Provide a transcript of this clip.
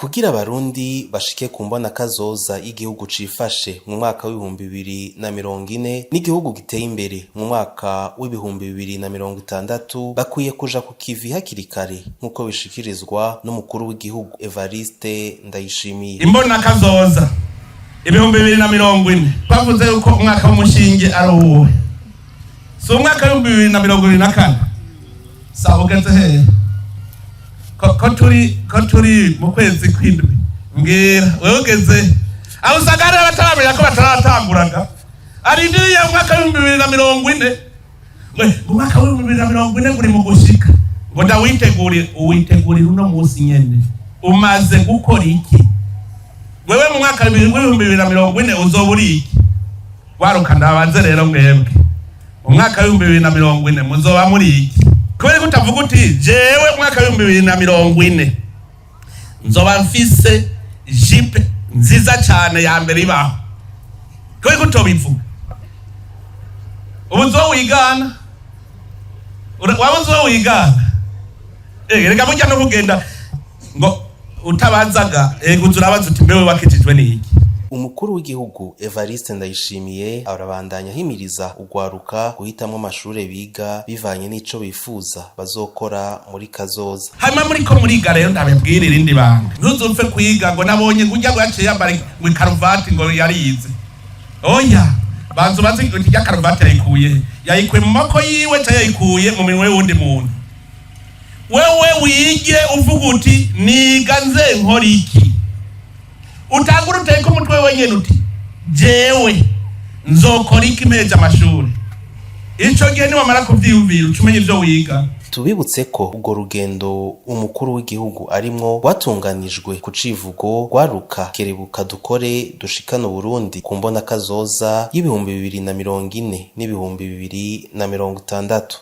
Kugira abarundi bashike ku mbona kazoza y'igihugu cifashe mu mwaka w'ibihumbi 2040 n'igihugu giteye imbere mu mwaka w'ibihumbi 2060 bakwiye kuja ku kivi hakiri kare nk'uko bishikirizwa n'umukuru w'igihugu Evariste Ndayishimiye. Imbona kazoza ibihumbi 2040 twavuze yuko umwaka w'umushinge ari uwo, so umwaka w'ibihumbi 2024 sahugeze he ko turi mu kwezi kw'indwi mbwira wegeze aho usagara bataramenya ko bataratanguraga arindiriye umwaka w'2040 umwaka w'2040 nguri mu gushika ngo uwitegurire uno munsi nyene umaze gukora iki wewe mu mwaka w'2040 uzoburi iki waruka ndabanze rero mwebwe umwaka w'2040 muzoba muri iki kubera ko utavuga uti jewe mwaka w'2040 nzoba mfise jipe nziza cyane ya mbere ibaho kubera ko utobivuga uzowigana waba uzowigana reka burya no kugenda ngo utabazaga urabaza uti mbewe wakijijwe n'iki. Umukuru w'igihugu Evariste Ndayishimiye arabandanya ahimiriza ugwaruka guhitamwo amashure biga bivanye n'ico bifuza bazokora muri kazoza. Hanyuma muriko muriga rero ndababwira irindi banga ntuzupfe kwiga ngo nabonye ngujya gwaciye yambara mu karuvati ngo yarize. Oya banzu bazi ngo tijya karuvati yayikuye mu mako yiwe cyangwa yayikuye mu minwe y'undi muntu. Wewe wige uvuga uti niga nze nkora iki, utangura uteko umutwe wenyene uti jewe nzokora iki meje amashuri. Ico gihe ni wamara kuvyiyumvira ucumenye ivyo wiga. Tubibutse ko ubwo rugendo umukuru w'igihugu arimwo watunganijwe ku civugo gwaruka kerebuka dukore dushikana Burundi ku mbona kazoza y'ibihumbi 2040 n'ibihumbi 2060.